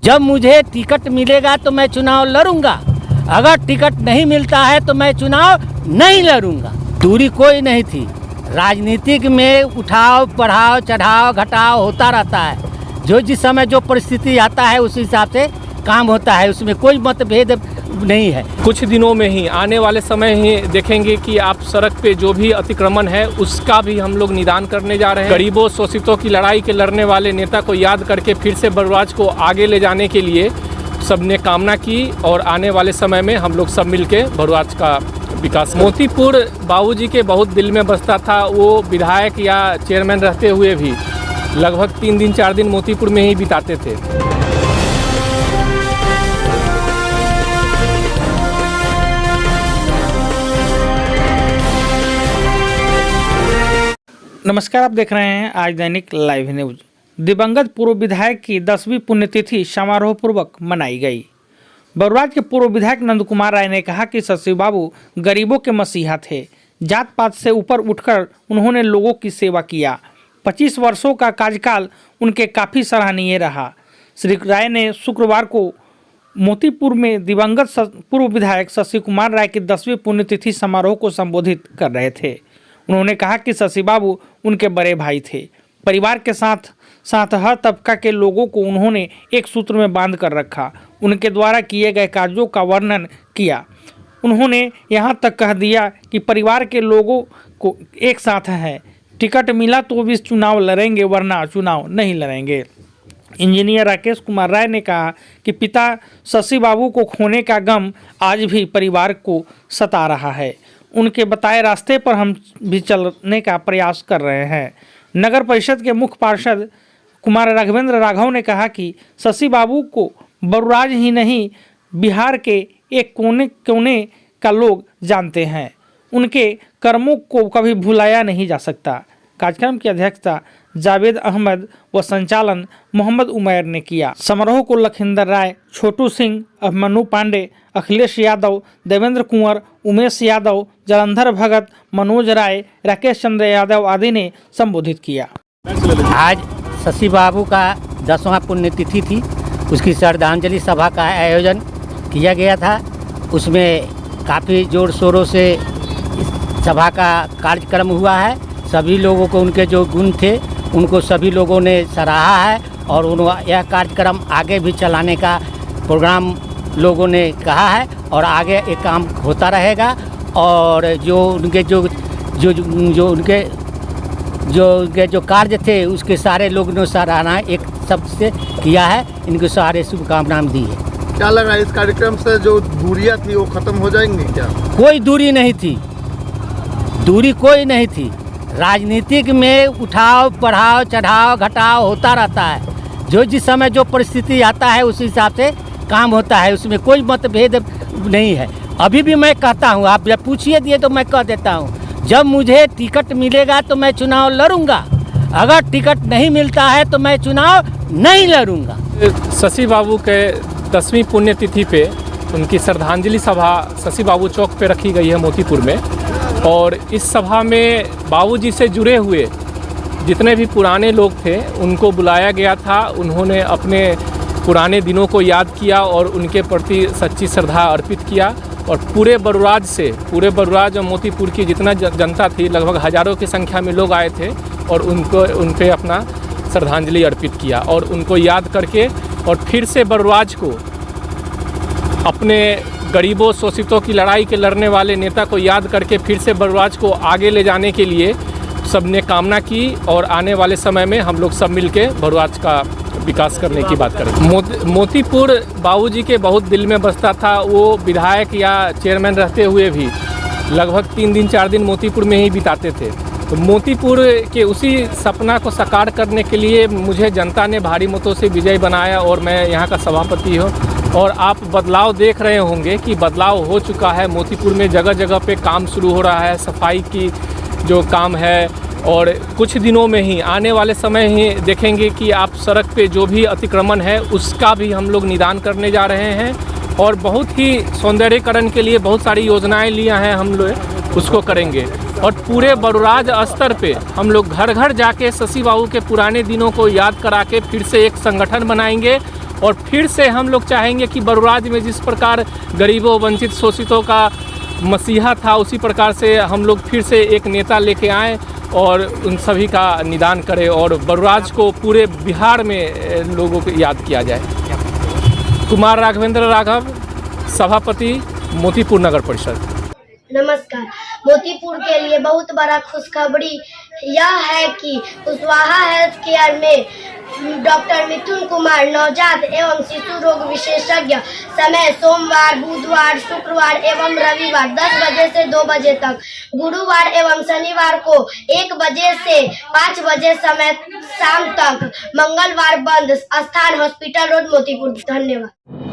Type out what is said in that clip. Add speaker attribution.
Speaker 1: जब मुझे टिकट मिलेगा तो मैं चुनाव लड़ूंगा, अगर टिकट नहीं मिलता है तो मैं चुनाव नहीं लड़ूंगा। दूरी कोई नहीं थी, राजनीतिक में उठाव बढ़ाव चढ़ाव घटाव होता रहता है। जो जिस समय जो परिस्थिति आता है उस हिसाब से काम होता है, उसमें कोई मतभेद नहीं है।
Speaker 2: कुछ दिनों में ही आने वाले समय ही देखेंगे कि आप सड़क पे जो भी अतिक्रमण है उसका भी हम लोग निदान करने जा रहे हैं। गरीबों शोषितों की लड़ाई के लड़ने वाले नेता को याद करके फिर से बड़राज को आगे ले जाने के लिए सबने कामना की और आने वाले समय में हम लोग सब मिलके बड़राज का विकास। मोतीपुर बाबूजी के बहुत दिल में बसता था। वो विधायक या चेयरमैन रहते हुए भी लगभग 3 दिन 4 दिन मोतीपुर में ही बिताते थे।
Speaker 3: नमस्कार, आप देख रहे हैं आज दैनिक लाइव न्यूज। दिवंगत पूर्व विधायक की 10वीं पुण्यतिथि समारोह पूर्वक मनाई गई। बड़राज के पूर्व विधायक नंद कुमार राय ने कहा कि शशि बाबू गरीबों के मसीहा थे। जात पात से ऊपर उठकर उन्होंने लोगों की सेवा किया। 25 वर्षों का कार्यकाल उनके काफ़ी सराहनीय रहा। श्री राय ने शुक्रवार को मोतीपुर में दिवंगत पूर्व विधायक शशि कुमार राय की 10वीं पुण्यतिथि समारोह को संबोधित कर रहे थे। उन्होंने कहा कि शशि बाबू उनके बड़े भाई थे। परिवार के साथ साथ हर तबका के लोगों को उन्होंने एक सूत्र में बांध कर रखा। उनके द्वारा किए गए कार्यों का वर्णन किया। उन्होंने यहाँ तक कह दिया कि परिवार के लोगों को एक साथ है, टिकट मिला तो भी चुनाव लड़ेंगे वरना चुनाव नहीं लड़ेंगे। इंजीनियर राकेश कुमार राय ने कहा कि पिता शशि बाबू को खोने का गम आज भी परिवार को सता रहा है। उनके बताए रास्ते पर हम भी चलने का प्रयास कर रहे हैं। नगर परिषद के मुख्य पार्षद कुमार राघवेंद्र राघव ने कहा कि शशि बाबू को बड़राज ही नहीं, बिहार के एक कोने कोने का लोग जानते हैं। उनके कर्मों को कभी भुलाया नहीं जा सकता। कार्यक्रम की अध्यक्षता जावेद अहमद व संचालन मोहम्मद उमैर ने किया। समारोह को लखिंदर राय, छोटू सिंह, अभिमन्यु पांडे, अखिलेश यादव, देवेंद्र कुंवर, उमेश यादव, जलंधर भगत, मनोज राय, राकेश चंद्र यादव आदि ने संबोधित किया।
Speaker 1: आज शशि बाबू का 10वां पुण्यतिथि थी। उसकी श्रद्धांजलि सभा का आयोजन किया गया था। उसमें काफ़ी जोर शोरों से इस सभा का कार्यक्रम हुआ है। सभी लोगों को उनके जो गुण थे उनको सभी लोगों ने सराहा है और यह कार्यक्रम आगे भी चलाने का प्रोग्राम लोगों ने कहा है और आगे एक काम होता रहेगा। और जो उनके जो कार्य थे उसके सारे लोगों ने सराहना एक सबसे किया है। इनको सारे शुभकामनाएं दी है।
Speaker 4: क्या लग रहा है इस कार्यक्रम से जो दूरियां थी वो खत्म हो जाएंगी क्या?
Speaker 1: कोई दूरी नहीं थी, दूरी कोई नहीं थी। राजनीतिक में उठाव बढ़ाव चढ़ाव घटाव होता रहता है। जो जिस समय जो परिस्थिति आता है उस हिसाब से काम होता है, उसमें कोई मतभेद नहीं है। अभी भी मैं कहता हूँ, आप जब पूछिए दिए तो मैं कह देता हूँ, जब मुझे टिकट मिलेगा तो मैं चुनाव लड़ूंगा, अगर टिकट नहीं मिलता है तो मैं चुनाव नहीं लड़ूंगा।
Speaker 2: शशि बाबू के 10वीं पुण्यतिथि पे उनकी श्रद्धांजलि सभा शशि बाबू चौक पे रखी गई है मोतीपुर में। और इस सभा में बाबूजी से जुड़े हुए जितने भी पुराने लोग थे उनको बुलाया गया था। उन्होंने अपने पुराने दिनों को याद किया और उनके प्रति सच्ची श्रद्धा अर्पित किया। और पूरे बड़राज और मोतीपुर की जितना जनता थी, लगभग हज़ारों की संख्या में लोग आए थे और उन पे अपना श्रद्धांजलि अर्पित किया। और उनको याद करके और फिर से बड़राज को अपने गरीबों शोषितों की लड़ाई के लड़ने वाले नेता को याद करके फिर से बड़राज को आगे ले जाने के लिए सबने कामना की और आने वाले समय में हम लोग सब मिलके बड़राज का विकास करने की बात करें। मोतीपुर बाबूजी के बहुत दिल में बसता था। वो विधायक या चेयरमैन रहते हुए भी लगभग 3 दिन 4 दिन मोतीपुर में ही बिताते थे। तो मोतीपुर के उसी सपना को साकार करने के लिए मुझे जनता ने भारी मतों से विजयी बनाया और मैं यहाँ का सभापति हूँ। और आप बदलाव देख रहे होंगे कि बदलाव हो चुका है। मोतीपुर में जगह जगह पे काम शुरू हो रहा है, सफाई की जो काम है। और कुछ दिनों में ही आने वाले समय ही देखेंगे कि आप सड़क पे जो भी अतिक्रमण है उसका भी हम लोग निदान करने जा रहे हैं। और बहुत ही सौंदर्यीकरण के लिए बहुत सारी योजनाएं लिया हैं, हम लोग उसको करेंगे। और पूरे बड़राज स्तर पे हम लोग घर घर जाके शशि बाबू के पुराने दिनों को याद करा के फिर से एक संगठन बनाएंगे और फिर से हम लोग चाहेंगे कि बरुराज में जिस प्रकार गरीबों, वंचित, शोषितों का मसीहा था, उसी प्रकार से हम लोग फिर से एक नेता लेके आएँ और उन सभी का निदान करें और बरुराज को पूरे बिहार में लोगों को याद किया जाए। कुमार राघवेंद्र राघव, सभापति, मोतीपुर नगर परिषद।
Speaker 5: नमस्कार। मोतीपुर के लिए बहुत बड़ा खुशखबरी यह है कि कुशवाहा हेल्थ केयर में डॉक्टर मिथुन कुमार, नवजात एवं शिशु रोग विशेषज्ञ, समय सोमवार, बुधवार, शुक्रवार एवं रविवार 10 बजे से 2 बजे तक, गुरुवार एवं शनिवार को 1 बजे से 5 बजे समय शाम तक, मंगलवार बंद। स्थान हॉस्पिटल रोड, मोतीपुर। धन्यवाद।